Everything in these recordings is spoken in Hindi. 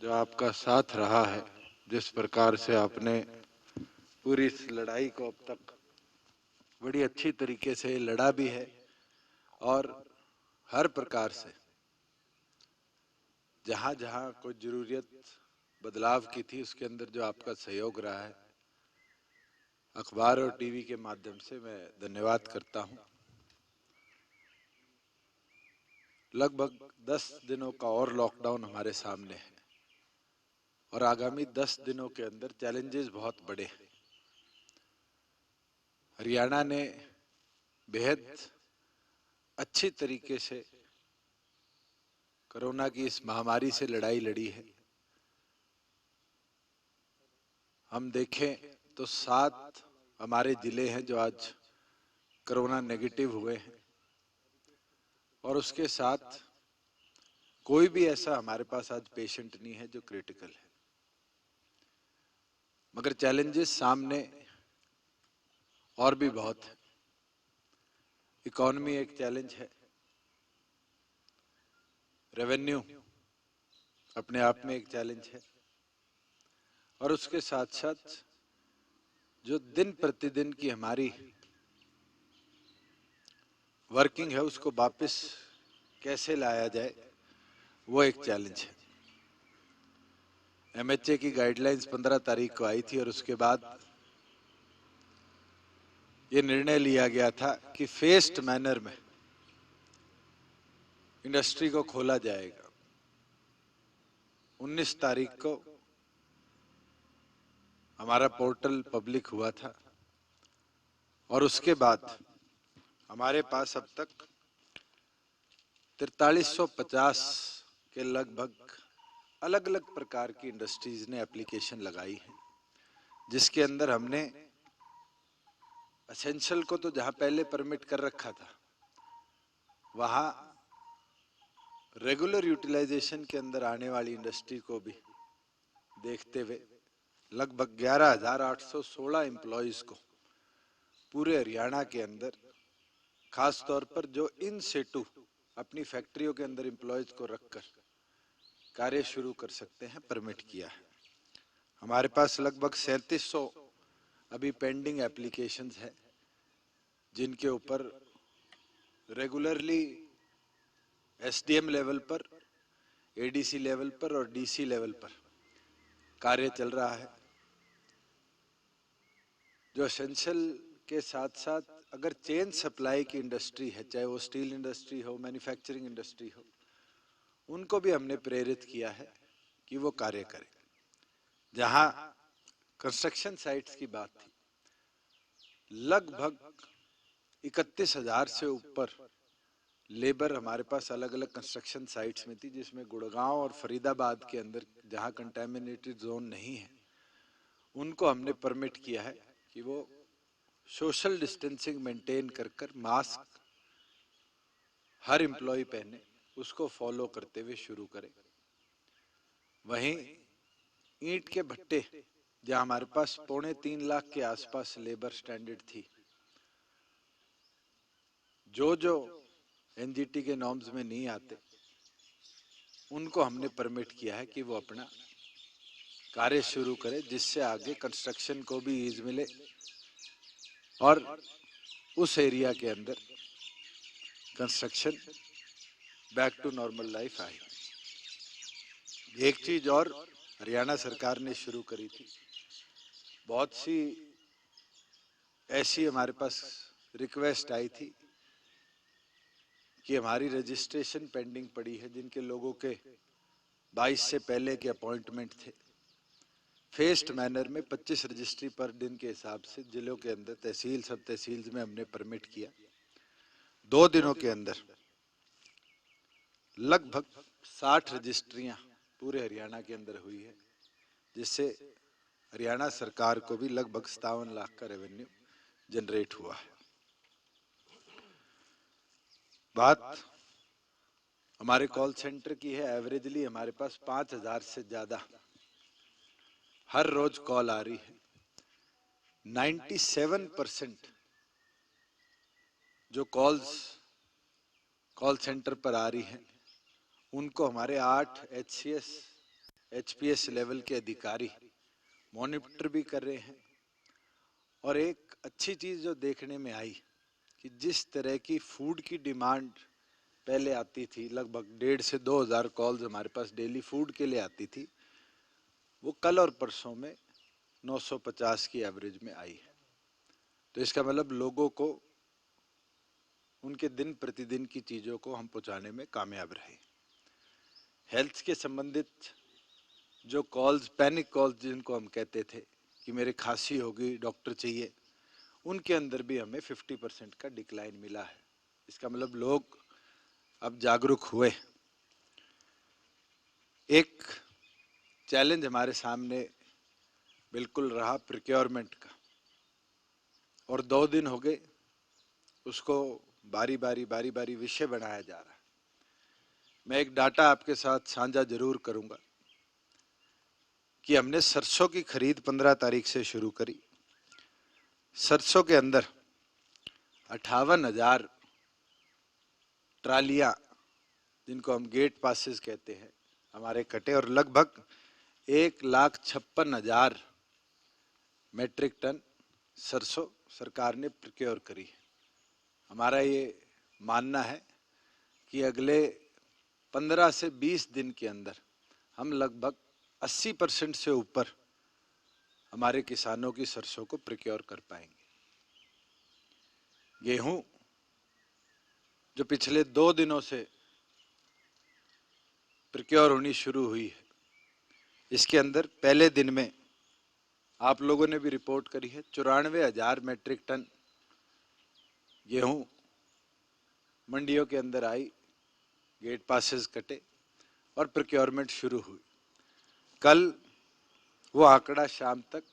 जो आपका साथ रहा है, जिस प्रकार से आपने पूरी इस लड़ाई को अब तक बड़ी अच्छी तरीके से लड़ा भी है और हर प्रकार से जहां जहां कोई जरूरत बदलाव की थी उसके अंदर जो आपका सहयोग रहा है, अखबार और टीवी के माध्यम से मैं धन्यवाद करता हूं। लगभग 10 दिनों का और लॉकडाउन हमारे सामने है और आगामी 10 दिनों के अंदर चैलेंजेस बहुत बड़े हैं। हरियाणा ने बेहद अच्छी तरीके से कोरोना की इस महामारी से लड़ाई लड़ी है। हम देखें तो 7 हमारे जिले हैं जो आज कोरोना नेगेटिव हुए हैं और उसके साथ कोई भी ऐसा हमारे पास आज पेशेंट नहीं है जो क्रिटिकल है। मगर चैलेंजेस सामने और भी बहुत है। इकोनॉमी एक चैलेंज है, रेवेन्यू अपने आप में एक चैलेंज है और उसके साथ साथ जो दिन प्रतिदिन की हमारी वर्किंग है उसको वापस कैसे लाया जाए, वो एक चैलेंज है। एमएचए की गाइडलाइंस 15 तारीख को आई थी और उसके बाद ये निर्णय लिया गया था कि फेस्ड मैनर में इंडस्ट्री को खोला जाएगा। 19 तारीख को हमारा पोर्टल पब्लिक हुआ था और उसके बाद हमारे पास अब तक 4350 के लगभग अलग अलग प्रकार की इंडस्ट्रीज ने एप्लीकेशन लगाई है, जिसके अंदर हमने एसेंशियल को तो जहां पहले परमिट कर रखा था वहां रेगुलर यूटिलाइजेशन के अंदर आने वाली इंडस्ट्री को भी देखते हुए लगभग 11,816 एम्प्लॉइज को पूरे हरियाणा के अंदर, खास तौर पर जो इन सेटू अपनी फैक्ट्रियों के अंदर एम्प्लॉइज को रखकर कार्य शुरू कर सकते हैं, परमिट किया है। हमारे पास लगभग 3700 अभी पेंडिंग एप्लीकेशंस है जिनके ऊपर रेगुलरली एसडीएम लेवल पर, एडीसी लेवल पर और डीसी लेवल पर कार्य चल रहा है। जो एसेंशियल के साथ साथ अगर चेन सप्लाई की इंडस्ट्री है, चाहे वो स्टील इंडस्ट्री हो, मैन्युफैक्चरिंग इंडस्ट्री हो, उनको भी हमने प्रेरित किया है कि वो कार्य करें। जहां कंस्ट्रक्शन साइट्स की बात थी, लगभग 31,000 से ऊपर लेबर हमारे पास अलग अलग कंस्ट्रक्शन साइट्स में थी, जिसमें गुड़गांव और फरीदाबाद के अंदर जहां कंटेमिनेटेड जोन नहीं है उनको हमने परमिट किया है कि वो सोशल डिस्टेंसिंग मेंटेन कर मास्क हर एम्प्लॉय पहने, उसको फॉलो करते हुए शुरू करें। वहीं ईंट के भट्टे जहां हमारे पास 2.25 लाख के आसपास लेबर स्टैंडर्ड थी, जो एनजीटी के नॉर्म्स में नहीं आते, उनको हमने परमिट किया है कि वो अपना कार्य शुरू करे, जिससे आगे कंस्ट्रक्शन को भी ईज मिले और उस एरिया के अंदर construction back to normal life आए। एक चीज और हरियाणा सरकार ने शुरू करी थी, बहुत सी ऐसी हमारे पास रिक्वेस्ट आई थी कि हमारी रजिस्ट्रेशन पेंडिंग पड़ी है, जिनके लोगों के 22 से पहले के अपॉइंटमेंट थे। फेस्ड मैनर में 25 रजिस्ट्री पर दिन के हिसाब से जिलों के अंदर तहसील, सब तहसील्स में हमने परमिट किया। 2 दिनों के अंदर लगभग 60 रजिस्ट्रियां पूरे हरियाणा के अंदर हुई है, जिससे हरियाणा सरकार को भी लगभग 57 लाख का रेवेन्यू जनरेट हुआ है। बात हमारे कॉल सेंटर की है। एवरेजली हमारे पास 5,000 से ज्यादा हर रोज कॉल आ रही है। 97% जो कॉल्स कॉल सेंटर पर आ रही हैं, उनको हमारे 8 HCS एचपीएस लेवल के अधिकारी मॉनिटर भी कर रहे हैं। और एक अच्छी चीज जो देखने में आई कि जिस तरह की फूड की डिमांड पहले आती थी, लगभग 1,500 से 2,000 कॉल्स हमारे पास डेली फूड के लिए आती थी, वो कल और परसों में 950 की एवरेज में आई है। तो इसका मतलब लोगों को उनके दिन प्रतिदिन की चीजों को हम पहुंचाने में कामयाब रहे। हेल्थ के संबंधित जो कॉल्स, पैनिक कॉल्स जिनको हम कहते थे कि मेरे खांसी होगी, डॉक्टर चाहिए, उनके अंदर भी हमें 50% का डिक्लाइन मिला है। इसका मतलब लोग अब जागरूक हुए। एक चैलेंज हमारे सामने बिल्कुल रहा प्रोक्योरमेंट का, और 2 दिन हो गए उसको बारी बारी विषय बनाया जा रहा है। मैं एक डाटा आपके साथ साझा जरूर करूंगा कि हमने सरसों की खरीद 15 तारीख से शुरू करी। सरसों के अंदर 58,000 ट्रालियां, जिनको हम गेट पासेस कहते हैं, हमारे कटे, और लगभग 1,56,000 मेट्रिक टन सरसों सरकार ने प्रोक्योर करी है। हमारा ये मानना है कि अगले 15 से 20 दिन के अंदर हम लगभग 80% से ऊपर हमारे किसानों की सरसों को प्रोक्योर कर पाएंगे। गेहूं जो पिछले 2 दिनों से प्रोक्योर होनी शुरू हुई है, इसके अंदर पहले दिन में आप लोगों ने भी रिपोर्ट करी है 94,000 मेट्रिक टन गेहूं मंडियों के अंदर आई, गेट पासेस कटे और प्रोक्योरमेंट शुरू हुई। कल वो आंकड़ा शाम तक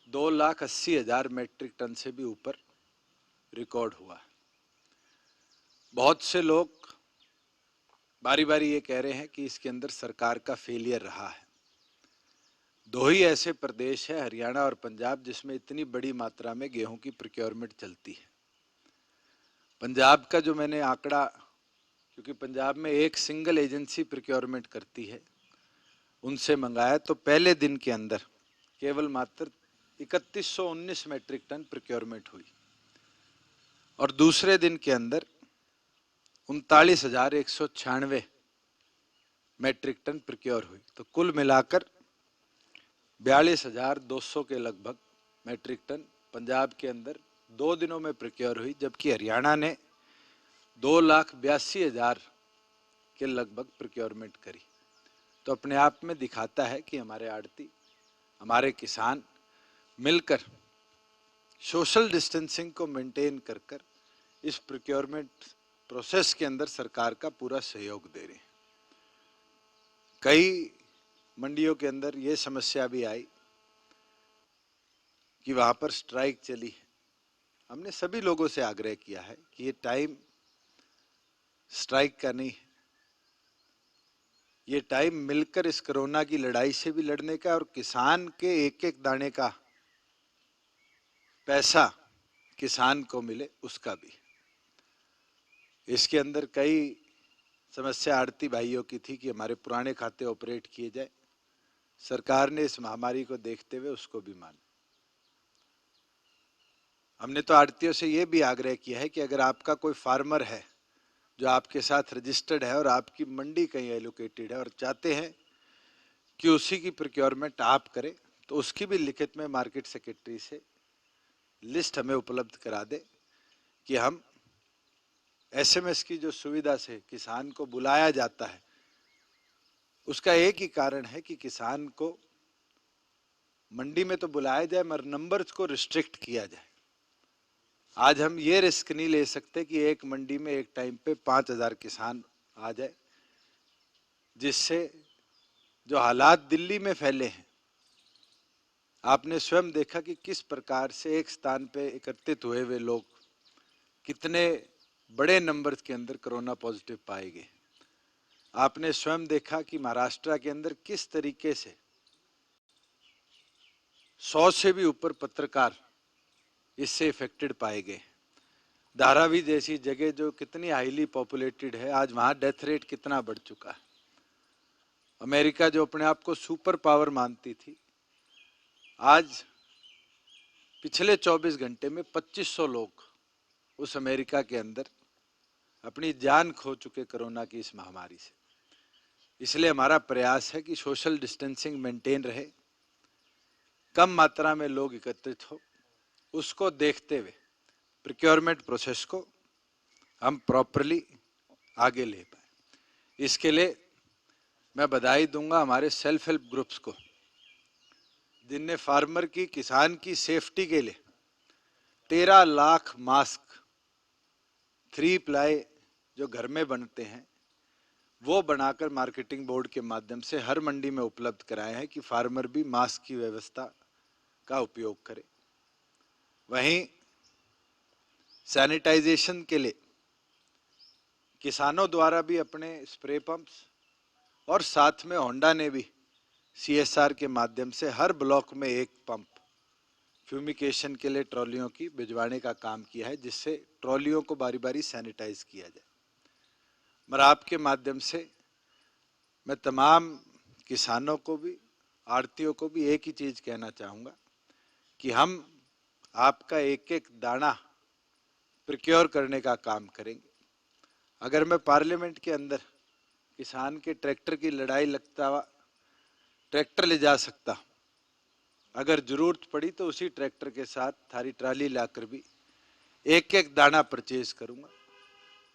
2,80,000 मेट्रिक टन से भी ऊपर रिकॉर्ड हुआ। बहुत से लोग बारी बारी ये कह रहे हैं कि इसके अंदर सरकार का फेलियर रहा है। 2 ही ऐसे प्रदेश है, हरियाणा और पंजाब, जिसमें इतनी बड़ी मात्रा में गेहूं की प्रोक्योरमेंट चलती है। पंजाब का जो मैंने आंकड़ा, क्योंकि पंजाब में एक सिंगल एजेंसी प्रोक्योरमेंट करती है, उनसे मंगाया, तो पहले दिन के अंदर केवल मात्र 3,119 मेट्रिक टन प्रोक्योरमेंट हुई और दूसरे दिन के अंदर 39,196 मेट्रिक टन प्रोक्योर हुई। तो कुल मिलाकर 42,200 के लगभग मेट्रिक टन पंजाब के अंदर 2 दिनों में प्रोक्योर हुई, जबकि हरियाणा ने 2,82,000 के लगभग प्रोक्योरमेंट करी। तो अपने आप में दिखाता है कि हमारे आड़ती, हमारे किसान मिलकर सोशल डिस्टेंसिंग को मेंटेन कर कर इस प्रोक्योरमेंट प्रोसेस के अंदर सरकार का पूरा सहयोग दे रहे हैं। कई मंडियों के अंदर ये समस्या भी आई कि वहां पर स्ट्राइक चली है। हमने सभी लोगों से आग्रह किया है कि ये टाइम स्ट्राइक का नहीं है, ये टाइम मिलकर इस कोरोना की लड़ाई से भी लड़ने का और किसान के एक एक दाने का पैसा किसान को मिले उसका भी। इसके अंदर कई समस्या आड़ती भाइयों की थी कि हमारे पुराने खाते ऑपरेट किए जाए। सरकार ने इस महामारी को देखते हुए उसको भी माना। हमने तो आड़तियों से ये भी आग्रह किया है कि अगर आपका कोई फार्मर है जो आपके साथ रजिस्टर्ड है और आपकी मंडी कहीं एलोकेटेड है और चाहते हैं कि उसी की प्रोक्योरमेंट आप करें, तो उसकी भी लिखित में मार्केट सेक्रेटरी से लिस्ट हमें उपलब्ध करा दे कि हम एसएमएस की जो सुविधा से किसान को बुलाया जाता है, उसका एक ही कारण है कि किसान को मंडी में तो बुलाया जाए मगर नंबर्स को रिस्ट्रिक्ट किया जाए। आज हम ये रिस्क नहीं ले सकते कि एक मंडी में एक टाइम पे 5,000 किसान आ जाए, जिससे जो हालात दिल्ली में फैले हैं, आपने स्वयं देखा कि किस प्रकार से एक स्थान पे एकत्रित हुए हुए लोग कितने बड़े नंबर्स के अंदर कोरोना पॉजिटिव पाए गए। आपने स्वयं देखा कि महाराष्ट्र के अंदर किस तरीके से 100 से भी ऊपर पत्रकार इससे इफेक्टेड पाए गए। धारावी जैसी जगह जो कितनी हाईली पॉपुलेटेड है, आज वहां डेथ रेट कितना बढ़ चुका है। अमेरिका जो अपने आप को सुपर पावर मानती थी, आज पिछले 24 घंटे में 2500 लोग उस अमेरिका के अंदर अपनी जान खो चुके कोरोना की इस महामारी से। इसलिए हमारा प्रयास है कि सोशल डिस्टेंसिंग मेंटेन रहे, कम मात्रा में लोग एकत्रित हो, उसको देखते हुए प्रोक्योरमेंट प्रोसेस को हम प्रॉपरली आगे ले पाए। इसके लिए मैं बधाई दूंगा हमारे सेल्फ हेल्प ग्रुप्स को, जिनने फार्मर की, किसान की सेफ्टी के लिए 13 लाख मास्क 3 प्लाई जो घर में बनते हैं वो बनाकर मार्केटिंग बोर्ड के माध्यम से हर मंडी में उपलब्ध कराए हैं कि फार्मर भी मास्क की व्यवस्था का उपयोग करे। वहीं सैनिटाइजेशन के लिए किसानों द्वारा भी अपने स्प्रे पंप्स और साथ में होंडा ने भी CSR के माध्यम से हर ब्लॉक में एक पंप फ्यूमिकेशन के लिए ट्रॉलियों की भिजवाने का काम किया है, जिससे ट्रॉलियों को बारी बारी सैनिटाइज किया जाए। मगर आपके माध्यम से मैं तमाम किसानों को भी, आड़तियों को भी एक ही चीज कहना चाहूँगा कि हम आपका एक एक दाना प्रोक्योर करने का काम करेंगे। अगर मैं पार्लियामेंट के अंदर किसान के ट्रैक्टर की लड़ाई लगता हुआ ट्रैक्टर ले जा सकता, अगर जरूरत पड़ी तो उसी ट्रैक्टर के साथ थारी ट्राली लाकर भी एक एक दाना परचेज करूंगा।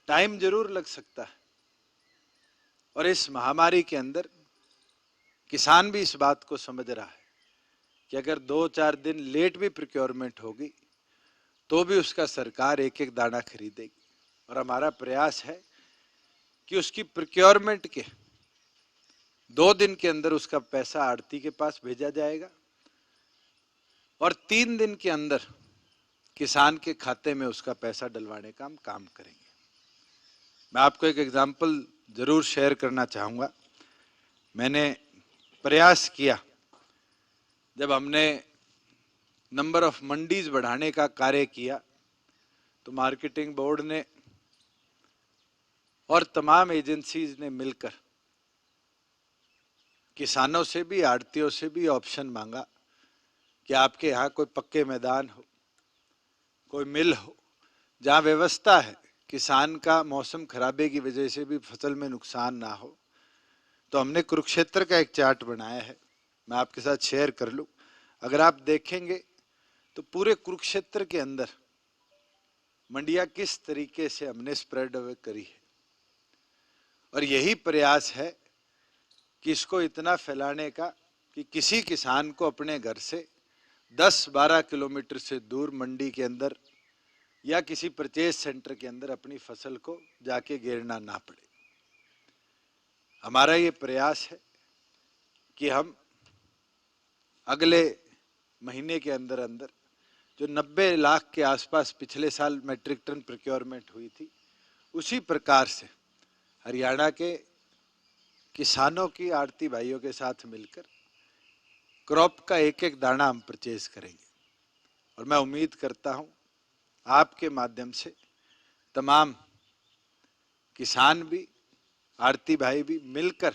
टाइम जरूर लग सकता है, और इस महामारी के अंदर किसान भी इस बात को समझ रहा है कि अगर 2-4 दिन लेट भी प्रोक्योरमेंट होगी तो भी उसका सरकार एक एक दाना खरीदेगी। और हमारा प्रयास है कि उसकी प्रोक्योरमेंट के 2 दिन के अंदर उसका पैसा आड़ती के पास भेजा जाएगा और 3 दिन के अंदर किसान के खाते में उसका पैसा डलवाने का हम काम करेंगे। मैं आपको एक एग्जाम्पल जरूर शेयर करना चाहूँगा। मैंने प्रयास किया, जब हमने नंबर ऑफ मंडीज बढ़ाने का कार्य किया तो मार्केटिंग बोर्ड ने और तमाम एजेंसीज ने मिलकर किसानों से भी, आड़तियों से भी ऑप्शन मांगा कि आपके यहाँ कोई पक्के मैदान हो, कोई मिल हो, जहाँ व्यवस्था है किसान का मौसम खराबे की वजह से भी फसल में नुकसान ना हो। तो हमने कुरुक्षेत्र का एक चार्ट बनाया है, मैं आपके साथ शेयर कर लूँ। अगर आप देखेंगे तो पूरे कुरुक्षेत्र के अंदर मंडियाँ किस तरीके से हमने स्प्रेड अवे करी है, और यही प्रयास है कि इसको इतना फैलाने का कि किसी किसान को अपने घर से 10-12 किलोमीटर से दूर मंडी के अंदर या किसी परचेज सेंटर के अंदर अपनी फसल को जाके घेरना ना पड़े। हमारा ये प्रयास है कि हम अगले महीने के अंदर अंदर जो 90 लाख के आसपास पिछले साल मैट्रिक टन प्रोक्योरमेंट हुई थी, उसी प्रकार से हरियाणा के किसानों की आड़ती भाइयों के साथ मिलकर क्रॉप का एक एक दाना हम परचेज करेंगे। और मैं उम्मीद करता हूं आपके माध्यम से तमाम किसान भी, आड़ती भाई भी मिलकर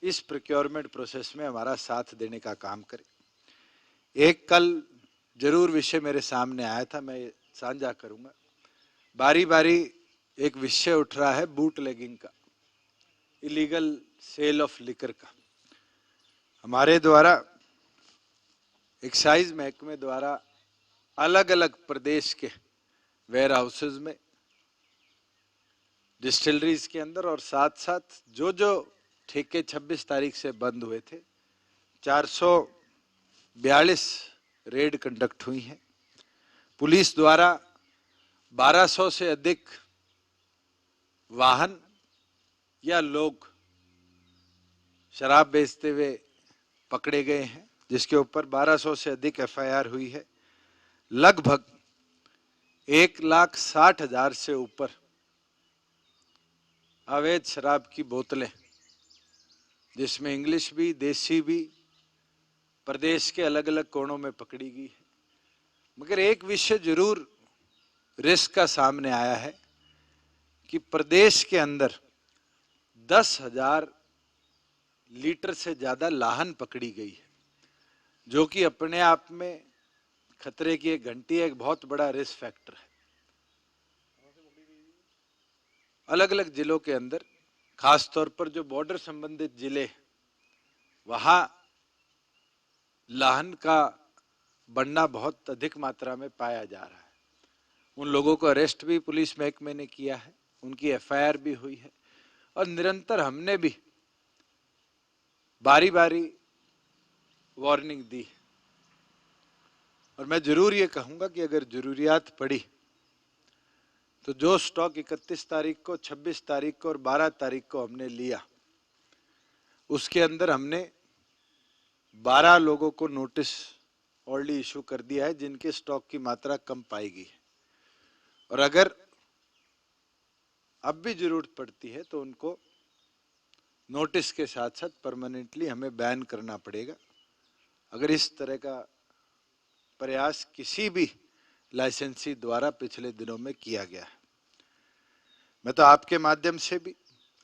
इस प्रोक्योरमेंट प्रोसेस में हमारा साथ देने का काम करें। एक कल जरूर विषय मेरे सामने आया था, मैं साझा करूंगा। बारी बारी एक विषय उठ रहा है बूट लेगिंग का, इलीगल सेल ऑफ लिकर का। हमारे द्वारा एक्साइज महकमे द्वारा अलग अलग प्रदेश के वेयर हाउसेज में, डिस्टिलरीज के अंदर, और साथ साथ जो जो ठेके 26 तारीख से बंद हुए थे, 442 रेड कंडक्ट हुई हैं। पुलिस द्वारा 1200 से अधिक वाहन या लोग शराब बेचते हुए पकड़े गए हैं, जिसके ऊपर 1200 से अधिक FIR हुई है। लगभग 1,60,000 से ऊपर अवैध शराब की बोतलें, जिसमें इंग्लिश भी, देसी भी, प्रदेश के अलग अलग कोनों में पकड़ी गई है। मगर एक विषय जरूर रिस्क का सामने आया है कि प्रदेश के अंदर 10,000 लीटर से ज्यादा लाहन पकड़ी गई है, जो कि अपने आप में खतरे की एक घंटी है, एक बहुत बड़ा रिस्क फैक्टर है। अलग अलग जिलों के अंदर, खासतौर पर जो बॉर्डर संबंधित जिले, वहां लाहन का बढ़ना बहुत अधिक मात्रा में पाया जा रहा है। उन लोगों को अरेस्ट भी पुलिस महकमे ने किया है, उनकी एफआईआर भी हुई है, और निरंतर हमने भी बारी बारी वार्निंग दी। और मैं जरूर ये कहूंगा कि अगर जरूरियात पड़ी तो जो स्टॉक 31 तारीख को, 26 तारीख को और 12 तारीख को हमने लिया, उसके अंदर हमने 12 लोगों को नोटिस ऑलरेडी इशू कर दिया है, जिनके स्टॉक की मात्रा कम पाई गई है। और अगर अब भी जरूरत पड़ती है तो उनको नोटिस के साथ साथ परमानेंटली हमें बैन करना पड़ेगा, अगर इस तरह का प्रयास किसी भी लाइसेंसी द्वारा पिछले दिनों में किया गया है। मैं तो आपके माध्यम से भी,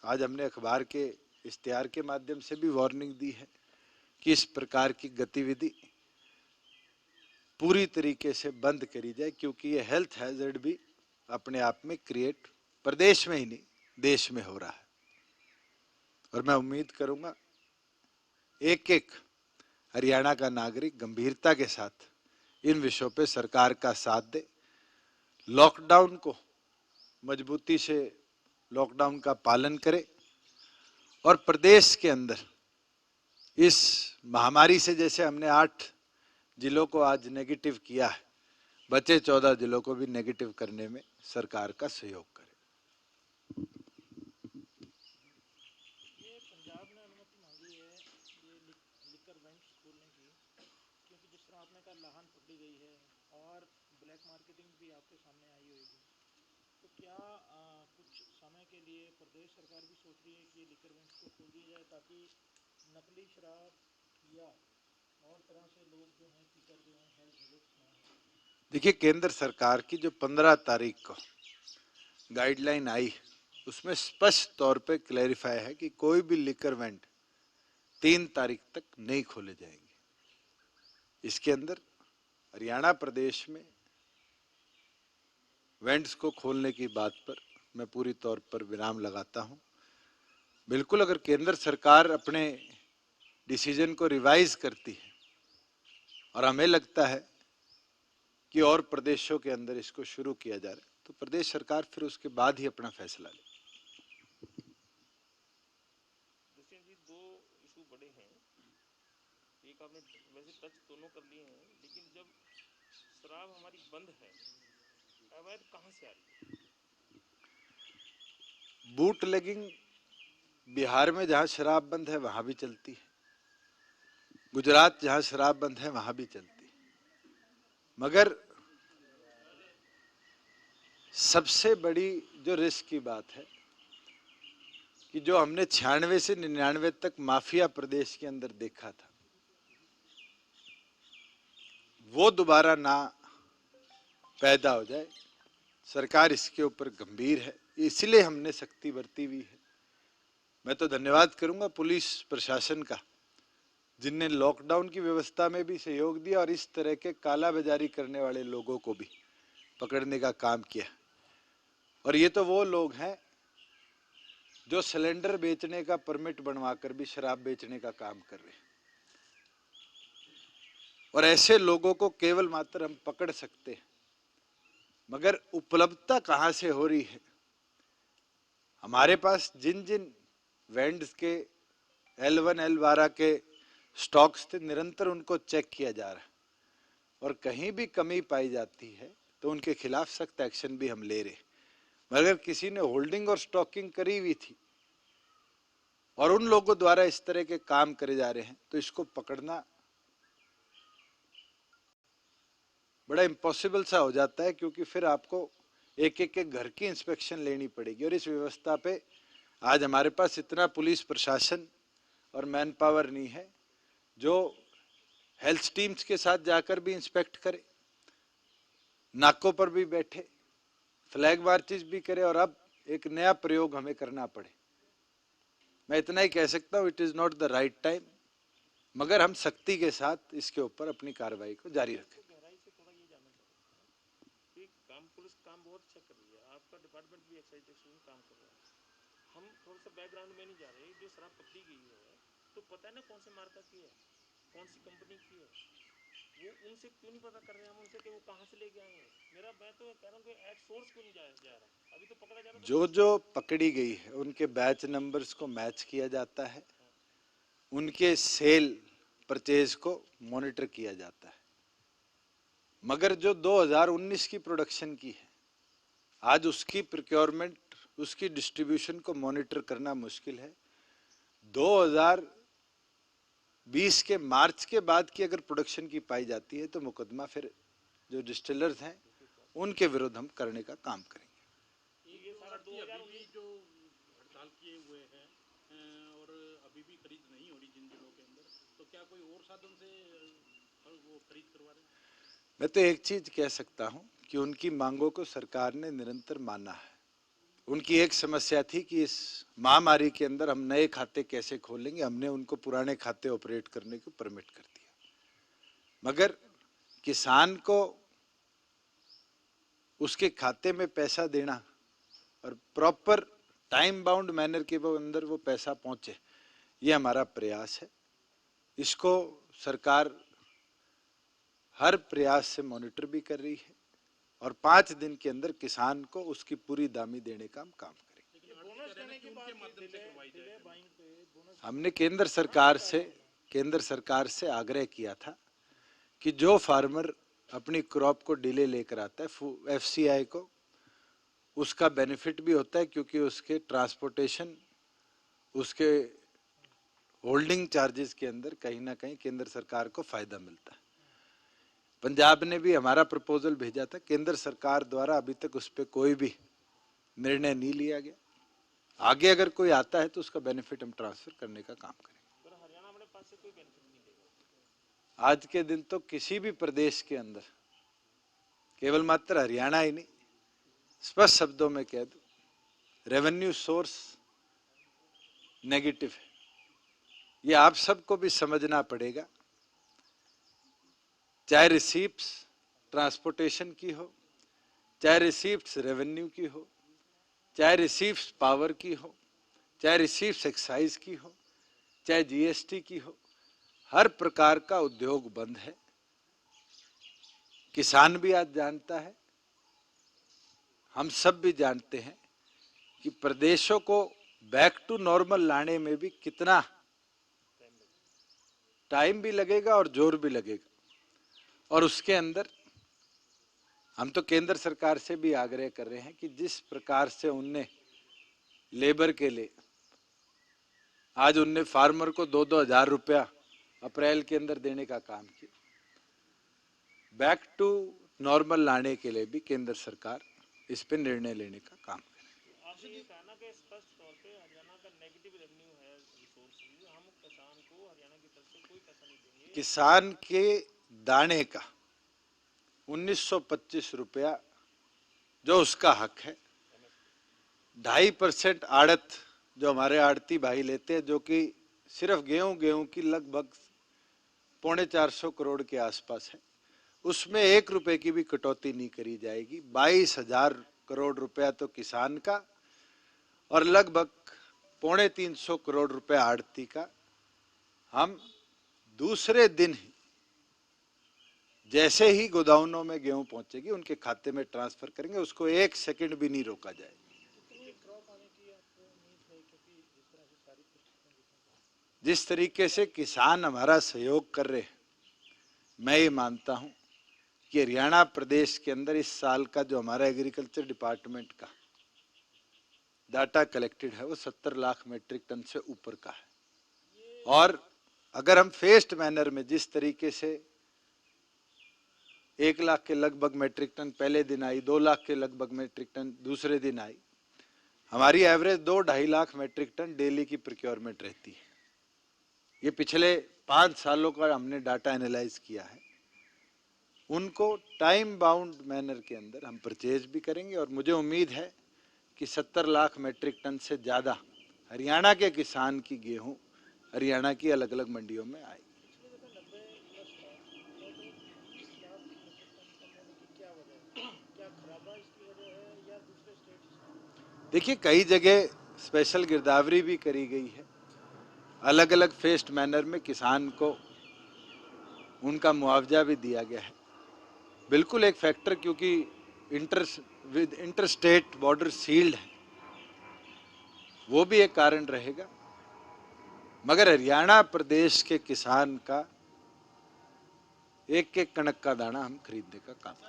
आज हमने अखबार के इश्तिहार के माध्यम से भी वार्निंग दी है कि इस प्रकार की गतिविधि पूरी तरीके से बंद करी जाए, क्योंकि ये हेल्थ हैजर्ड भी अपने आप में क्रिएट प्रदेश में ही नहीं, देश में हो रहा है। और मैं उम्मीद करूंगा एक एक हरियाणा का नागरिक गंभीरता के साथ इन विषयों पे सरकार का साथ दे, लॉकडाउन को मजबूती से लॉकडाउन का पालन करे, और प्रदेश के अंदर इस महामारी से, जैसे हमने 8 जिलों को आज नेगेटिव किया है, बचे 14 जिलों को भी नेगेटिव करने में सरकार का सहयोग करे। पंजाब ने अनुमति मांगी है ये लिकर वेंट्स खोलने की, क्योंकि जिस तरह आपने कहा लाहन पकड़ी गई है और ब्लैक मार्केटिंग भी आपके सामने आई होगी, तो क्या कुछ समय के लिए प्रदेश सरकार भी सोच रही है कि ये लिकर वेंट्स को खोल दिया जाए, ताकि नकली शराब या और तरह से लोग जो हैं पीकर जो हैं हेल्थ रिस्क ना हो? देखिए, केंद्र सरकार की जो 15 तारीख को गाइडलाइन आई, उसमें स्पष्ट तौर पे क्लैरिफाई है कि कोई भी लिकर वेंट 3 तारीख तक नहीं खोले जाएंगे। इसके अंदर हरियाणा प्रदेश में वेंट्स को खोलने की बात पर मैं पूरी तौर पर विराम लगाता हूं। बिल्कुल, अगर केंद्र सरकार अपने डिसीजन को रिवाइज करती है और हमें लगता है कि और प्रदेशों के अंदर इसको शुरू किया जा रहा है, तो प्रदेश सरकार फिर उसके बाद ही अपना फैसला ले। जी, 2 इशू बड़े हैं, एक आपने वैसे टच दोनों कर लिए हैं, लेकिन जब शराब हमारी बंद है, अवैध कहां से आ रही है? बूट लेगिंग बिहार में जहां शराब बंद है वहां भी चलती है, गुजरात जहां शराब बंद है वहां भी चलती है, मगर सबसे बड़ी जो रिस्क की बात है कि जो हमने 96 से 99 तक माफिया प्रदेश के अंदर देखा था, वो दोबारा ना पैदा हो जाए। सरकार इसके ऊपर गंभीर है, इसलिए हमने सख्ती बरती हुई है। मैं तो धन्यवाद करूंगा पुलिस प्रशासन का, जिनने लॉकडाउन की व्यवस्था में भी सहयोग दिया और इस तरह के काला बाजारी करने वाले लोगों को भी पकड़ने का काम किया। और ये तो वो लोग हैं जो सिलेंडर बेचने का परमिट बनवाकर भी शराब बेचने का काम कर रहे हैं, और ऐसे लोगों को केवल मात्र हम पकड़ सकते हैं, मगर उपलब्धता कहां से हो रही है? हमारे पास जिन जिन वेंड्स के L1 L12 के स्टॉक्स थे, निरंतर उनको चेक किया जा रहा है, और कहीं भी कमी पाई जाती है तो उनके खिलाफ सख्त एक्शन भी हम ले रहे हैं। मगर किसी ने होल्डिंग और स्टॉकिंग करी हुई थी और उन लोगों द्वारा इस तरह के काम करे जा रहे हैं, तो इसको पकड़ना बड़ा इम्पॉसिबल सा हो जाता है, क्योंकि फिर आपको एक एक के घर की इंस्पेक्शन लेनी पड़ेगी। और इस व्यवस्था पे आज हमारे पास इतना पुलिस प्रशासन और मैन पावर नहीं है जो हेल्थ टीम्स के साथ जाकर भी इंस्पेक्ट करे, नाकों पर भी बैठे, फ्लैग मार्चेस भी करे, और अब एक नया प्रयोग हमें करना पड़े, मैं इतना ही कह सकता हूँ, it is not the right time, मगर हम सख्ती के साथ इसके ऊपर अपनी कार्रवाई को जारी रखें। गहराई से थोड़ा ये जानना चाहता हूँ कि काम पुलिस काम बहुत अच्छा कर रही है, आपका डिपार्टमेंट भी एक्साइज एक्शन में काम कर रहा है। हम थोड़ा सा बैकग्राउंड में नहीं जा रहे, जो शराब पकड़ी गई है तो पता है ना कौन से मार्का की है, कौन सी कंपनी की है, वो उनसे क्यों नहीं पता कर रहे हैं हम उनसे कि वो कहाँ से लेके आए हैं? मैं तो कह रहा हूँ कि एट सोर्स क्यों नहीं जा रहा? अभी तो पकड़ा जा रहा जो जो पकड़ी गई है उनके बैच नंबर्स को मैच किया जाता है, उनके सेल परचेज को मॉनिटर किया जाता है। मगर जो 2019 की प्रोडक्शन की है, आज उसकी प्रोक्योरमेंट, उसकी डिस्ट्रीब्यूशन को मॉनिटर करना मुश्किल है। 2020 के मार्च के बाद की अगर प्रोडक्शन की पाई जाती है तो मुकदमा फिर जो डिस्टिलर्स हैं उनके विरुद्ध हम करने का काम करेंगे। ये सारा 2019 जो हड़ताल किए हुए हैं और अभी भी खरीद नहीं हो रही जिन जिलों के अंदर, तो क्या कोई और साधन से वो खरीद करवा रहे हैं? मैं तो एक चीज कह सकता हूं कि उनकी मांगों को सरकार ने निरंतर माना है। उनकी एक समस्या थी कि इस महामारी के अंदर हम नए खाते कैसे खोलेंगे, हमने उनको पुराने खाते ऑपरेट करने को परमिट कर दिया। मगर किसान को उसके खाते में पैसा देना और प्रॉपर टाइम बाउंड मैनर के अंदर वो पैसा पहुंचे, ये हमारा प्रयास है। इसको सरकार हर प्रयास से मॉनिटर भी कर रही है और 5 दिन के अंदर किसान को उसकी पूरी दामी देने का हम काम करेंगे। हमने केंद्र सरकार से आग्रह किया था कि जो फार्मर अपनी क्रॉप को डिले लेकर आता है, एफसीआई को उसका बेनिफिट भी होता है, क्योंकि उसके ट्रांसपोर्टेशन, उसके होल्डिंग चार्जेस के अंदर कहीं ना कहीं केंद्र सरकार को फायदा मिलता है। पंजाब ने भी हमारा प्रपोजल भेजा था, केंद्र सरकार द्वारा अभी तक उस पर कोई भी निर्णय नहीं लिया गया। आगे अगर कोई आता है तो उसका बेनिफिट हम ट्रांसफर करने का काम करेंगे। हरियाणा अपने पास से कोई बेनिफिट नहीं देगा आज के दिन तो किसी भी प्रदेश के अंदर, केवल मात्र हरियाणा ही नहीं, स्पष्ट शब्दों में कह दूं, रेवेन्यू सोर्स नेगेटिव है। ये आप सबको भी समझना पड़ेगा, चाहे रिसीप्ट्स ट्रांसपोर्टेशन की हो, चाहे रिसीप्ट्स रेवेन्यू की हो, चाहे रिसीप्ट्स पावर की हो, चाहे रिसीप्ट्स एक्साइज की हो, चाहे जीएसटी की हो, हर प्रकार का उद्योग बंद है। किसान भी आज जानता है, हम सब भी जानते हैं कि प्रदेशों को बैक टू नॉर्मल लाने में भी कितना टाइम भी लगेगा और जोर भी लगेगा। और उसके अंदर हम तो केंद्र सरकार से भी आग्रह कर रहे हैं कि जिस प्रकार से उनने लेबर के लिए आज उनने फार्मर को 2-2 हजार रुपया अप्रैल के अंदर देने का काम किया, बैक टू नॉर्मल लाने के लिए भी केंद्र सरकार इस पे निर्णय लेने का काम करे। आपने ये कहा ना कि स्पष्ट तौर पे हरियाणा का नेगेटिव रेवेन्यू है, रिसोर्स, हम किसान को हरियाणा की तरफ से कोई पैसा नहीं देंगे। किसान के दाने का 1925 रुपया जो उसका हक है, 2.5% आड़त जो हमारे आड़ती भाई लेते हैं, जो कि सिर्फ गेहूं की लगभग 450 करोड़ के आसपास है, उसमें 1 रुपए की भी कटौती नहीं करी जाएगी। 22,000 करोड़ रुपया तो किसान का और लगभग 350 करोड़ रुपया आड़ती का हम दूसरे दिन ही, जैसे ही गोदाउनों में गेहूं पहुंचेगी उनके खाते में ट्रांसफर करेंगे, उसको 1 सेकंड भी नहीं रोका जाएगा। जिस तरीके से किसान हमारा सहयोग कर रहे हैं, मैं ये मानता हूं कि हरियाणा प्रदेश के अंदर इस साल का जो हमारा एग्रीकल्चर डिपार्टमेंट का डाटा कलेक्टेड है वो 70 लाख मेट्रिक टन से ऊपर का है। और अगर हम फेस्ड मैनर में, जिस तरीके से 1 लाख के लगभग मेट्रिक टन पहले दिन आई, 2 लाख के लगभग मेट्रिक टन दूसरे दिन आई, हमारी average 2-2.5 lakh metric ton daily की प्रोक्योरमेंट रहती है। ये पिछले 5 सालों का हमने डाटा एनालाइज किया है। उनको टाइम बाउंड मैनर के अंदर हम परचेज भी करेंगे और मुझे उम्मीद है कि 70 लाख मेट्रिक टन से ज़्यादा हरियाणा के किसान की गेहूं हरियाणा की अलग अलग मंडियों में आएगी। पिछले जैसे 90+ था, तो कहीं 30 लाख मीट्रिक टन कम होने की क्या वजह है? क्या खराबा इसकी वजह है या दूसरे स्टेट इसकी? देखिए, कई जगह स्पेशल गिरदावरी भी करी गई है, अलग अलग फेस्ड मैनर में किसान को उनका मुआवजा भी दिया गया है। बिल्कुल एक फैक्टर, क्योंकि इंटर स्टेट बॉर्डर सील्ड है, वो भी एक कारण रहेगा। मगर हरियाणा प्रदेश के किसान का एक एक कणक का दाना हम खरीदने का काम। चीन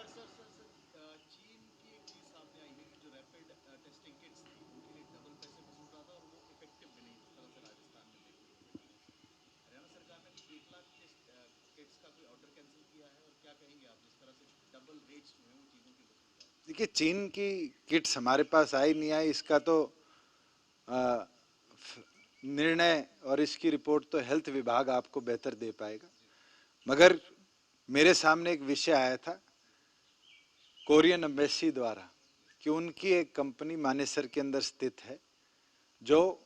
की एक चीज सामने आई है कि जो रैपिड टेस्टिंग किट्स थी उनके लिए डबल पैसे वसूल रहा था और वो इफेक्टिव भी नहीं, जिस तरह से राजस्थान में देखने को मिला है। हरियाणा सरकार ने 1 लाख किट्स का कोई ऑर्डर कैंसिल किया है, और क्या कहेंगे आप जिस तरह से डबल रेट्स जो है वो चीजों के वसूल रहा है? देखिए, चीन की किट्स हमारे पास आई नहीं आई, इसका तो निर्णय और इसकी रिपोर्ट तो हेल्थ विभाग आपको बेहतर दे पाएगा। मगर मेरे सामने एक विषय आया था कोरियन एम्बेसी द्वारा कि उनकी एक कंपनी मानेसर के अंदर स्थित है जो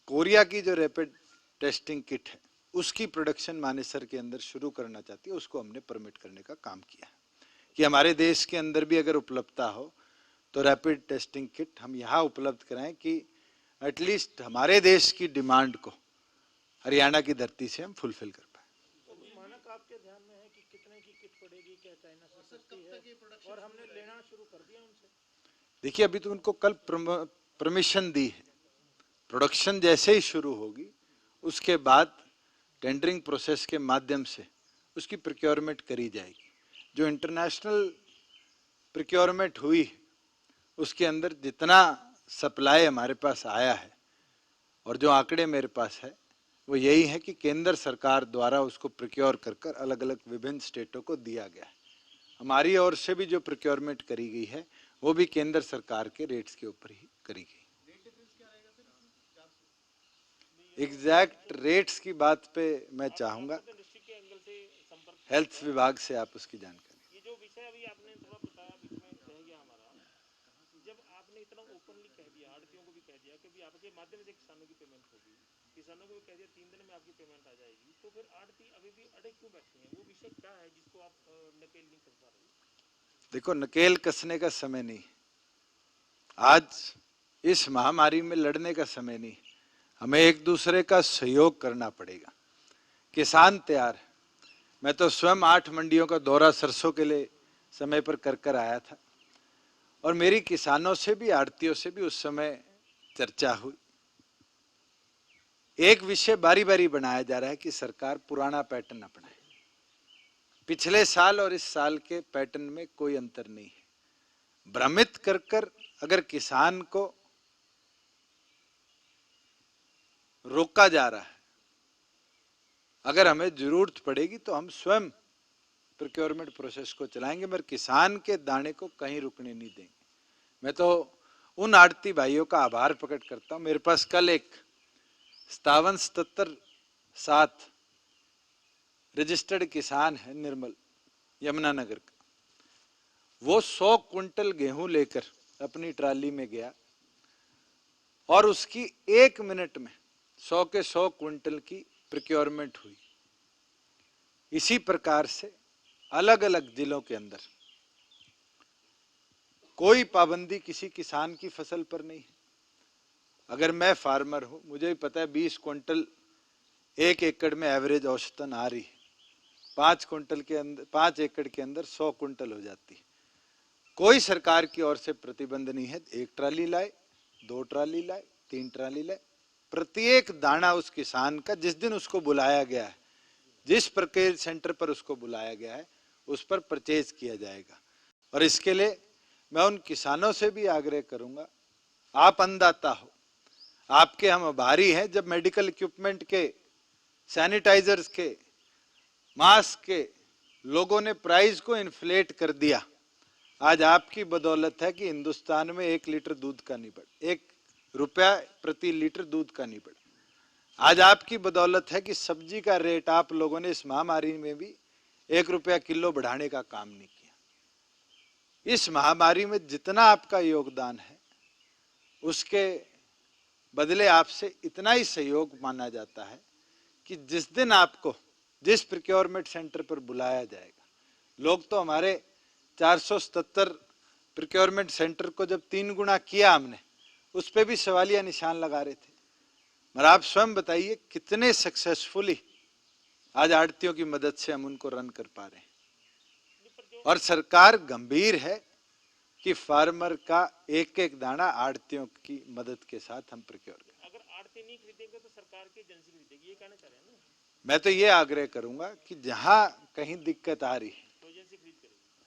कोरिया की जो रैपिड टेस्टिंग किट है उसकी प्रोडक्शन मानेसर के अंदर शुरू करना चाहती है। उसको हमने परमिट करने का काम किया है कि हमारे देश के अंदर भी अगर उपलब्धता हो तो रैपिड टेस्टिंग किट हम यहाँ उपलब्ध कराएं कि एटलीस्ट हमारे देश की डिमांड को हरियाणा की धरती से हम फुलफिल कर पाए। तो मानक आपके ध्यान में है कि कितने की किट पड़ेगी, क्या चाइना से सस्ती है और हमने लेना शुरू कर दिया उनसे? देखिए, अभी तो उनको कल परमिशन दी है, प्रोडक्शन जैसे ही शुरू होगी उसके बाद टेंडरिंग प्रोसेस के माध्यम से उसकी प्रोक्योरमेंट करी जाएगी। जो इंटरनेशनल प्रोक्योरमेंट हुई उसके अंदर जितना सप्लाई हमारे पास आया है और जो आंकड़े मेरे पास है वो यही है कि केंद्र सरकार द्वारा उसको प्रोक्योर कर कर अलग अलग विभिन्न स्टेटों को दिया गया है। हमारी ओर से भी जो प्रोक्योरमेंट करी गई है वो भी केंद्र सरकार के रेट्स के ऊपर ही करी गई। एग्जैक्ट रेट्स की बात पे मैं चाहूंगा हेल्थ विभाग से आप उसकी जानकारी। ये जो विषय अभी आपने थोड़ा बताया, बीच में रह गया हमारा, जब आपने इतना ओपनली कह दिया, आड़तियों को भी कह दिया कि भी आपके माध्यम से किसानों की पेमेंट होगी, किसानों को भी कह दिया 3 दिन में आपकी पेमेंट आ जाएगी, तो फिर आड़ती अभी भी अड़े क्यों बैठे हैं? वो विषय क्या है जिसको आप नकेल नहीं कर पा रहे? देखो, नकेल कसने का समय नहीं, आज इस महामारी में लड़ने का समय नहीं, हमें एक दूसरे का सहयोग करना पड़ेगा। किसान तैयार है, मैं तो स्वयं 8 मंडियों का दौरा सरसों के लिए समय पर कर आया था और मेरी किसानों से भी आड़तियों से भी उस समय चर्चा हुई। एक विषय बारी बारी बनाया जा रहा है कि सरकार पुराना पैटर्न अपनाए। पिछले साल और इस साल के पैटर्न में कोई अंतर नहीं है। भ्रमित कर कर अगर किसान को रोका जा रहा है, अगर हमें जरूरत पड़ेगी तो हम स्वयं प्रोक्योरमेंट प्रोसेस को चलाएंगे, मगर किसान के दाने को कहीं रुकने नहीं देंगे। मैं तो उन आड़ती भाइयों का आभार प्रकट करता हूं। मेरे पास कल एक 57-77 रजिस्टर्ड किसान है निर्मल यमुनानगर का, वो 100 क्विंटल गेहूं लेकर अपनी ट्राली में गया और उसकी 1 मिनट में 100 के 100 क्विंटल की प्रोक्योरमेंट हुई। इसी प्रकार से अलग अलग जिलों के अंदर कोई पाबंदी किसी किसान की फसल पर नहीं है। अगर मैं फार्मर हूं, मुझे भी पता है 20 क्विंटल 1 एकड़ में एवरेज औसतन आ रही है, 5 एकड़ के अंदर 100 क्विंटल हो जाती है। कोई सरकार की ओर से प्रतिबंध नहीं है, 1 ट्राली लाए, 2 ट्राली लाए, 3 ट्राली लाए, प्रत्येक दाना उस किसान का जिस दिन उसको बुलाया गया है, जिस प्रक्रिया सेंटर पर उसको बुलाया गया है उस पर परचेज किया जाएगा। और इसके लिए मैं उन किसानों से भी आग्रह करूंगा, आप अन्नदाता हो, आपके हम आभारी हैं। जब मेडिकल इक्विपमेंट के, सैनिटाइजर्स के, मास्क के लोगों ने प्राइस को इन्फ्लेट कर दिया, आज आपकी बदौलत है कि हिंदुस्तान में 1 लीटर दूध का नहीं बढ़ा, 1 रुपया प्रति लीटर दूध का नहीं बढ़ा। आज आपकी बदौलत है कि सब्जी का रेट आप लोगों ने इस महामारी में भी 1 रुपया किलो बढ़ाने का काम नहीं किया। इस महामारी में जितना आपका योगदान है उसके बदले आपसे इतना ही सहयोग माना जाता है कि जिस दिन आपको जिस प्रोक्योरमेंट सेंटर पर बुलाया जाएगा, लोग तो हमारे 477 प्रोक्योरमेंट सेंटर को जब 3 गुना किया हमने, उस पर भी सवालिया निशान लगा रहे थे। मगर आप स्वयं बताइए कितने सक्सेसफुली आज आड़तियों की मदद से हम उनको रन कर पा रहे हैं। और सरकार गंभीर है कि फार्मर का एक एक दाना आड़तियों की मदद के साथ हम प्रोक्योर करें। अगर आड़ती नहीं खरीदेंगे तो सरकार की एजेंसी खरीदेगी, ये कहना चाह रहे हैं ना? मैं तो ये आग्रह करूंगा कि जहां कहीं दिक्कत आ रही है तो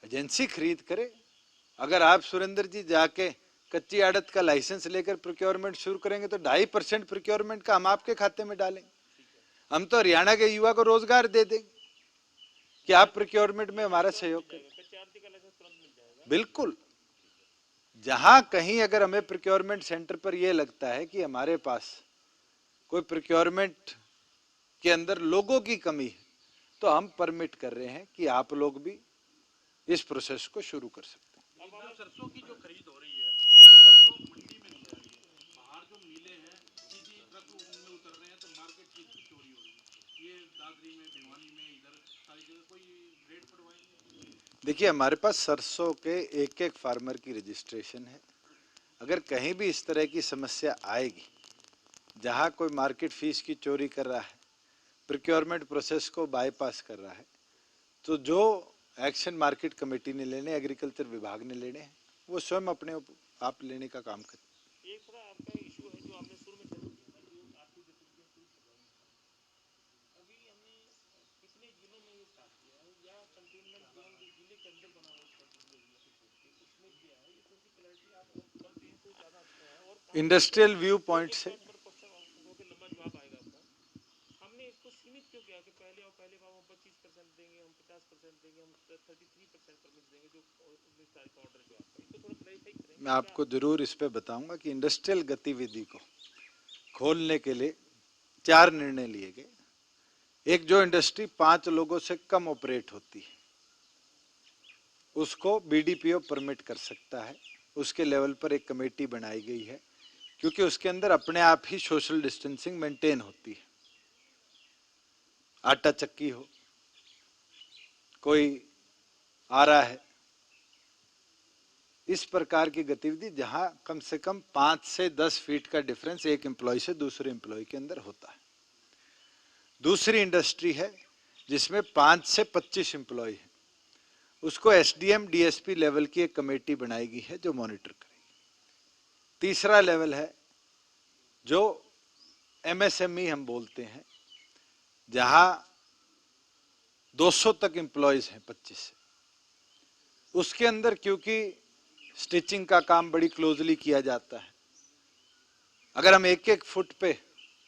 एजेंसी खरीद करे। अगर आप सुरेंद्र जी जाके कच्ची आड़त का लाइसेंस लेकर प्रोक्योरमेंट शुरू करेंगे तो 2.5% प्रोक्योरमेंट का हम आपके खाते में डालेंगे। हम तो हरियाणा के युवा को रोजगार दे देंगे कि आप प्रोक्योरमेंट में हमारा सहयोग करें। बिल्कुल, जहां कहीं अगर हमें प्रोक्योरमेंट सेंटर पर यह लगता है कि हमारे पास कोई प्रोक्योरमेंट के अंदर लोगों की कमी है, तो हम परमिट कर रहे हैं कि आप लोग भी इस प्रोसेस को शुरू कर सकते हैं। अब सरसों की जो खरीद हो रही है वो सरसों मंडी में नहीं जा रही है, बाहर जो मिले हैं सीधी ट्रक उनमें उतर रहे हैं, तो मार्केट चीज की चोरी हो रही है। ये दादरी में, भिवानी में, इधर सारी जगह कोई रेट पड़वाएंगे? देखिए, हमारे पास सरसों के एक एक फार्मर की रजिस्ट्रेशन है। अगर कहीं भी इस तरह की समस्या आएगी जहां कोई मार्केट फीस की चोरी कर रहा है, प्रोक्योरमेंट प्रोसेस को बाईपास कर रहा है, तो जो एक्शन मार्केट कमेटी ने लेने, एग्रीकल्चर विभाग ने लेने हैं, वो स्वयं अपने आप लेने का काम करें। एक थोड़ा आपका इशू है जो आपने शुरू में चर्चा किया था, जो आर्थिक गतिविधियां शुरू करवाई हैं। अभी हमने कितने जिलों में ये स्टार्ट किया है, या कंटेनमेंट जोन जो जिले के अंदर बना हुआ है उसमें किया है? ये थोड़ी क्लैरिटी आप कर दें तो ज़्यादा अच्छा है। और इंडस्ट्रियल व्यू पॉइंट से लंबा जवाब आएगा आपका। हमने इसको सीमित क्यों किया कि पहले और पहले का हम 25% देंगे, हम 50% देंगे, हम 33% परमिट देंगे, जो 19 तारीख का ऑर्डर जो आपका, इसको थोड़ा क्लैरिफाई करें। मैं आपको जरूर इस पे बताऊंगा कि इंडस्ट्रियल गतिविधि को खोलने के लिए 4 निर्णय लिए गए। एक, जो इंडस्ट्री 5 लोगों से कम ऑपरेट होती है उसको बीडीपीओ परमिट कर सकता है, उसके लेवल पर एक कमेटी बनाई गई है, क्योंकि उसके अंदर अपने आप ही सोशल डिस्टेंसिंग मेंटेन होती है। आटा चक्की हो, कोई आ रहा है, इस प्रकार की गतिविधि जहां कम से कम 5 से 10 फीट का डिफरेंस एक एम्प्लॉय से दूसरे एम्प्लॉय के अंदर होता है। दूसरी इंडस्ट्री है जिसमें 5 से 25 एम्प्लॉय है, उसको एसडीएम डीएसपी लेवल की एक कमेटी बनाई गई है जो मॉनिटर करेगी। तीसरा लेवल है जो एमएसएमई हम बोलते हैं, जहां 200 तक एम्प्लॉयज हैं 25 से। उसके अंदर क्योंकि स्टिचिंग का काम बड़ी क्लोजली किया जाता है, अगर हम एक एक फुट पे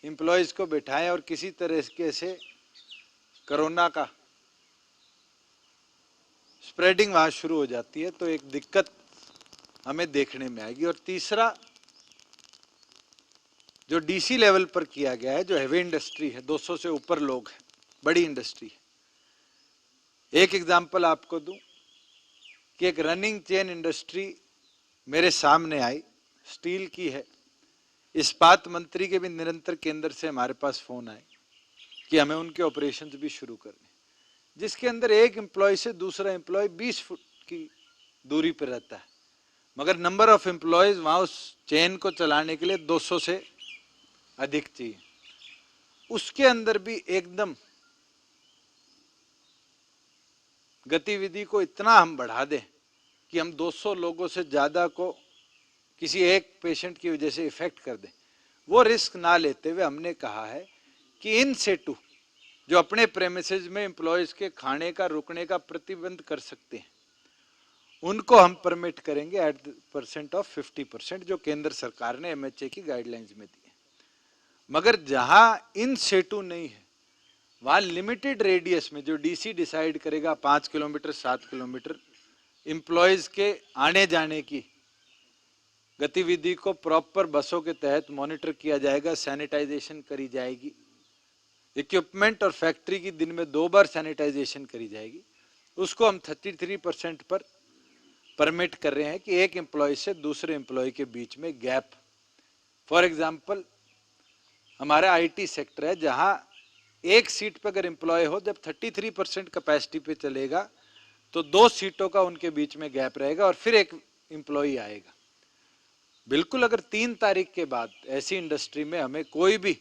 एम्प्लॉयज को बैठाएं और किसी तरह से कोरोना का स्प्रेडिंग वहां शुरू हो जाती है तो एक दिक्कत हमें देखने में आएगी। और तीसरा जो डीसी लेवल पर किया गया है, जो हैवी इंडस्ट्री है, 200 से ऊपर लोग हैं, बड़ी इंडस्ट्री है। एक एग्जांपल आपको दूं कि एक रनिंग चेन इंडस्ट्री मेरे सामने आई, स्टील की है। इस्पात मंत्री के भी निरंतर केंद्र से हमारे पास फोन आए कि हमें उनके ऑपरेशंस भी शुरू करने, जिसके अंदर एक एम्प्लॉय से दूसरा एम्प्लॉय 20 फुट की दूरी पर रहता है, मगर नंबर ऑफ एम्प्लॉयज वहां उस चेन को चलाने के लिए 200 से अधिक चाहिए। उसके अंदर भी एकदम गतिविधि को इतना हम बढ़ा दें कि हम 200 लोगों से ज्यादा को किसी एक पेशेंट की वजह से इफेक्ट कर दें, वो रिस्क ना लेते हुए हमने कहा है कि इन सेटू जो अपने प्रेमिसेस में एम्प्लॉयज के खाने का, रुकने का प्रतिबंध कर सकते हैं, उनको हम परमिट करेंगे एट % ऑफ 50%, जो केंद्र सरकार ने एमएचए की गाइडलाइंस में दी है। मगर जहां इन सेटू नहीं है, वहां लिमिटेड रेडियस में जो डीसी डिसाइड करेगा 5 किलोमीटर 7 किलोमीटर, एम्प्लॉयज के आने जाने की गतिविधि को प्रॉपर बसों के तहत मॉनिटर किया जाएगा, सैनिटाइजेशन करी जाएगी, इक्विपमेंट और फैक्ट्री की दिन में 2 बार सैनिटाइजेशन करी जाएगी। उसको हम 33% पर परमिट कर रहे हैं कि एक एम्प्लॉय से दूसरे एम्प्लॉय के बीच में गैप फॉर एग्जाम्पल हमारा आईटी सेक्टर है, जहां एक सीट पर अगर एम्प्लॉय हो, जब 33% कैपेसिटी पे चलेगा तो 2 सीटों का उनके बीच में गैप रहेगा और फिर एक एम्प्लॉय आएगा। बिल्कुल अगर 3 तारीख के बाद ऐसी इंडस्ट्री में हमें कोई भी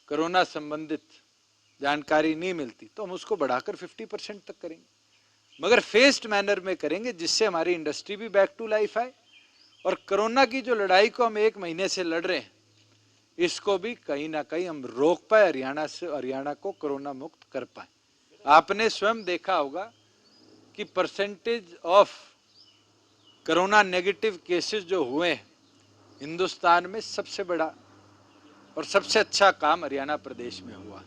कोरोना संबंधित जानकारी नहीं मिलती तो हम उसको बढ़ाकर 50% तक करेंगे, मगर फेस्ड मैनर में करेंगे, जिससे हमारी इंडस्ट्री भी बैक टू लाइफ आए और कोरोना की जो लड़ाई को हम 1 महीने से लड़ रहे हैं इसको भी कहीं ना कहीं हम रोक पाए, हरियाणा को कोरोना मुक्त कर पाए। आपने स्वयं देखा होगा कि percentage of corona negative cases जो हुए हैं हिंदुस्तान में, सबसे बड़ा और सबसे अच्छा काम हरियाणा प्रदेश में हुआ।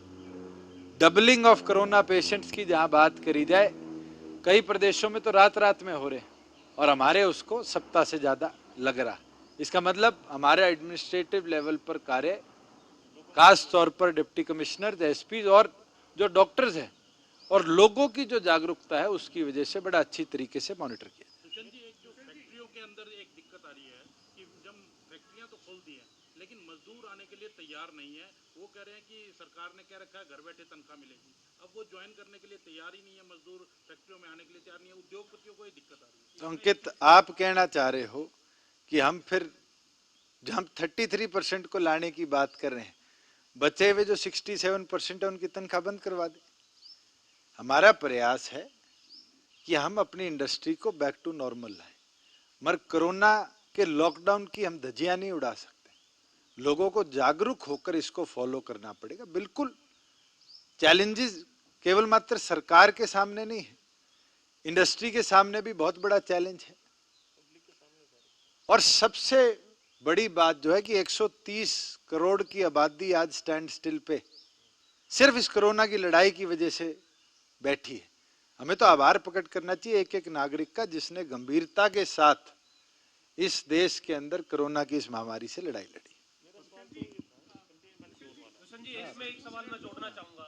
डबलिंग ऑफ कोरोना पेशेंट्स की जहां बात करी जाए, कई प्रदेशों में तो रात रात में हो रहे और हमारे उसको सप्ताह से ज्यादा लग रहा। इसका मतलब हमारे एडमिनिस्ट्रेटिव लेवल पर कार्य, खास तौर पर डिप्टी कमिश्नर, एसपी और जो डॉक्टर्स हैं और लोगों की जो जागरूकता है उसकी वजह से बड़ा अच्छी तरीके से मॉनिटर किया। सुशांत जी, एक जो फैक्ट्रियों के अंदर एक दिक्कत आ रही है कि जब फैक्ट्रियां तो खोल दी हैं लेकिन मजदूर आने के लिए तैयार नहीं है। वो कह रहे हैं कि सरकार ने कह रखा है घर बैठे तनख्वाह मिलेगी, अब वो ज्वाइन करने के लिए तैयार ही नहीं है, मजदूर फैक्ट्रियों में आने के लिए तैयार नहीं है, उद्योगपतियों को ये दिक्कत आ रही है। तो अंकित, आप कहना चाह रहे हो कि हम 33% को लाने की बात कर रहे हैं, बचे हुए जो 67% है उनकी तनख्वाह बंद करवा दें। हमारा प्रयास है कि हम अपनी इंडस्ट्री को बैक टू नॉर्मल लाएं, मगर कोरोना के लॉकडाउन की हम धज्जियां नहीं उड़ा सकते। लोगों को जागरूक होकर इसको फॉलो करना पड़ेगा। बिल्कुल चैलेंजेस केवल मात्र सरकार के सामने नहीं है, इंडस्ट्री के सामने भी बहुत बड़ा चैलेंज है। और सबसे बड़ी बात जो है कि 130 करोड़ की आबादी आज स्टैंड स्टिल पे सिर्फ इस कोरोना की लड़ाई की वजह से बैठी है। हमें तो आभार प्रकट करना चाहिए एक एक नागरिक का, जिसने गंभीरता के साथ इस देश के अंदर कोरोना की इस महामारी से लड़ाई लड़ी। जी, इसमें एक सवाल मैं जोड़ना चाहूंगा।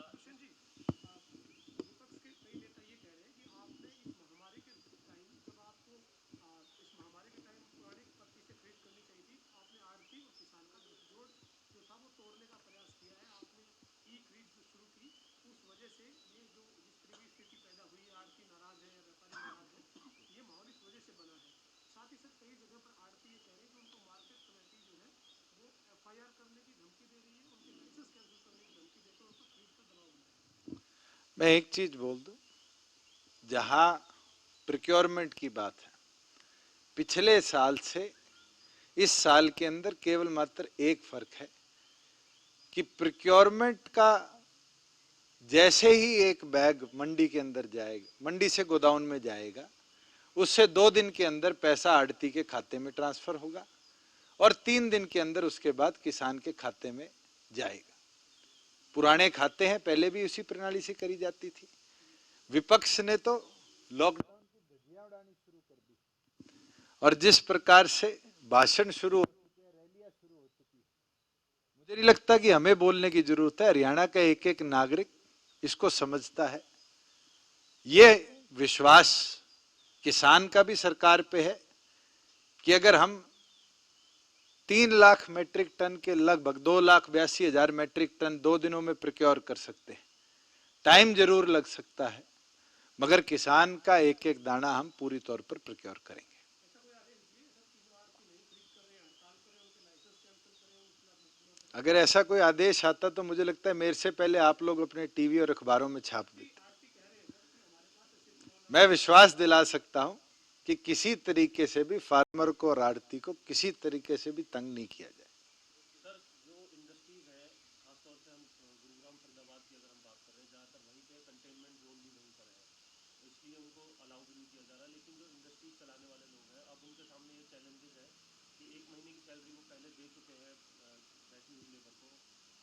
मैं एक चीज बोल दूं, जहां प्रोक्योरमेंट की बात है, पिछले साल से इस साल के अंदर केवल मात्र एक फर्क है कि प्रोक्योरमेंट का जैसे ही एक बैग मंडी के अंदर जाएगा, मंडी से गोदाउन में जाएगा, उससे 2 दिन के अंदर पैसा आड़ती के खाते में ट्रांसफर होगा और 3 दिन के अंदर उसके बाद किसान के खाते में जाएगा। पुराने खाते हैं, पहले भी उसी प्रणाली से करी जाती थी। विपक्ष ने तो लॉकडाउन की धज्जियां उड़ानी शुरू कर दी और जिस प्रकार से भाषण शुरू हो चुके हैं, रैलियां शुरू हो चुकी है, मुझे नहीं लगता कि हमें बोलने की जरूरत है। हरियाणा का एक एक नागरिक इसको समझता है। ये विश्वास किसान का भी सरकार पे है कि अगर हम 3 लाख मेट्रिक टन के लगभग 2,82,000 मेट्रिक टन 2 दिनों में प्रोक्योर कर सकते हैं। टाइम जरूर लग सकता है, मगर किसान का एक एक दाना हम पूरी तौर पर प्रोक्योर करेंगे। अगर ऐसा कोई आदेश आता तो मुझे लगता है मेरे से पहले आप लोग अपने टीवी और अखबारों में छाप देते। मैं विश्वास दिला सकता हूं कि किसी तरीके से भी फार्मर को और आड़ती को किसी तरीके से भी तंग नहीं किया जाए। सर, जो इंडस्ट्रीज है, खासतौर से हम गुरुग्राम फरीदाबाद की अगर हम बात करें, ज़्यादातर वहीं पे कंटेनमेंट जोन भी वहीं पर है, इसलिए उनको अलाउ भी नहीं किया जा रहा। लेकिन जो इंडस्ट्रीज चलाने वाले लोग हैं, अब उनके सामने ये चैलेंजेस है कि 1 महीने की सैलरी वो पहले दे चुके हैं बैठी हुई लेबर को,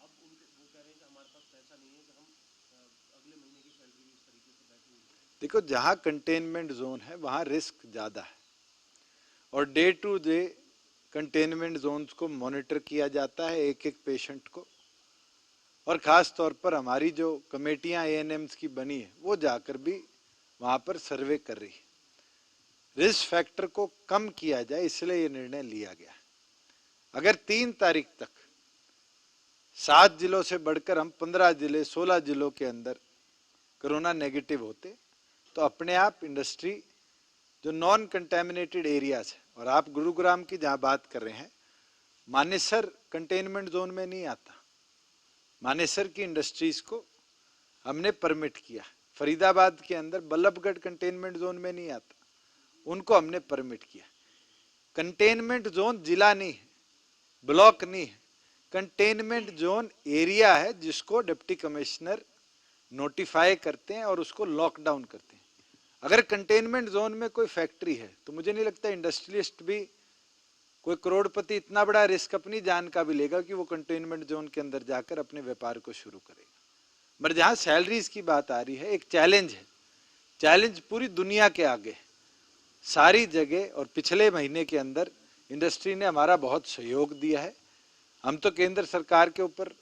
अब वो कह रहे हैं कि हमारे पास पैसा नहीं है कि हम अगले महीने की सैलरी भी इस तरीके से बैठी हुई है। देखो, जहां कंटेनमेंट जोन है वहां रिस्क ज्यादा है और day to day containment zones को मॉनिटर किया जाता है एक एक पेशेंट को, और खास तौर पर हमारी जो कमेटियां एएनएम्स की बनी है वो जाकर भी वहां पर सर्वे कर रही है। रिस्क फैक्टर को कम किया जाए, इसलिए ये निर्णय लिया गया है। अगर 3 तारीख तक 7 जिलों से बढ़कर हम 15 जिले 16 जिलों के अंदर कोरोना नेगेटिव होते तो अपने आप इंडस्ट्री जो नॉन कंटेमिनेटेड एरियाज है, और आप गुरुग्राम की जहां बात कर रहे हैं, मानेसर कंटेनमेंट जोन में नहीं आता। मानेसर की इंडस्ट्रीज को हमने परमिट किया। फरीदाबाद के अंदर बल्लभगढ़ कंटेनमेंट जोन में नहीं आता, उनको हमने परमिट किया। कंटेनमेंट जोन जिला नहीं है, ब्लॉक नहीं है, कंटेनमेंट जोन एरिया है जिसको डिप्टी कमिश्नर नोटिफाई करते हैं और उसको लॉकडाउन करते हैं। अगर कंटेनमेंट जोन में कोई फैक्ट्री है तो मुझे नहीं लगता इंडस्ट्रियलिस्ट भी, कोई करोड़पति इतना बड़ा रिस्क अपनी जान का भी लेगा कि वो कंटेनमेंट जोन के अंदर जाकर अपने व्यापार को शुरू करेगा। मगर जहां सैलरीज की बात आ रही है, एक चैलेंज है, चैलेंज पूरी दुनिया के आगे सारी जगह, और पिछले महीने के अंदर इंडस्ट्री ने हमारा बहुत सहयोग दिया है। हम तो केंद्र सरकार के ऊपर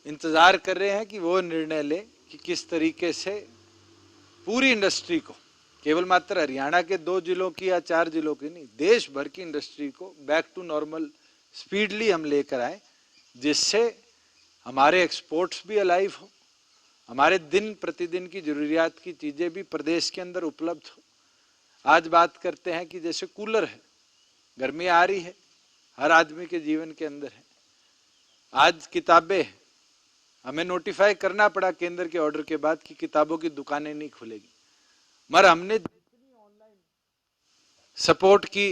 इंतजार कर रहे हैं कि वो निर्णय ले कि किस तरीके से पूरी इंडस्ट्री को, केवल मात्र हरियाणा के 2 जिलों की या 4 जिलों की नहीं, देश भर की इंडस्ट्री को बैक टू नॉर्मल स्पीडली हम लेकर आए, जिससे हमारे एक्सपोर्ट्स भी अलाइव हो, हमारे दिन प्रतिदिन की जरूरियात की चीजें भी प्रदेश के अंदर उपलब्ध हो। आज बात करते हैं कि जैसे कूलर है, गर्मी आ रही है, हर आदमी के जीवन के अंदर है। आज किताबें, हमें नोटिफाई करना पड़ा केंद्र के ऑर्डर के बाद कि किताबों की दुकानें नहीं खुलेगी, मगर हमने जितनी ऑनलाइन सपोर्ट की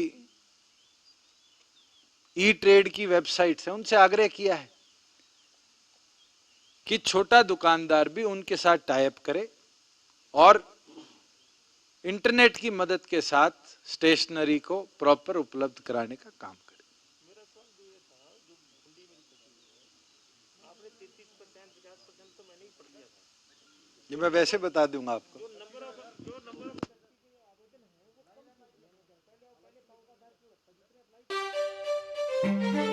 ई ट्रेड की वेबसाइट है उनसे आग्रह किया है कि छोटा दुकानदार भी उनके साथ टाई अप करे और इंटरनेट की मदद के साथ स्टेशनरी को प्रॉपर उपलब्ध कराने का काम करे। मेरा सवाल तो ये था, जो हुंडी मेरी फंसी हुई है, आपने 33% 50% तो मैंने ही पढ़ दिया था। ये मैं वैसे बता दूंगा आपको। जो नंबर ऑफ आवेदन है वो कम क्यों किया नहीं जाता है? पहले पाव का दार क्यों रखा, जितने अप्लाई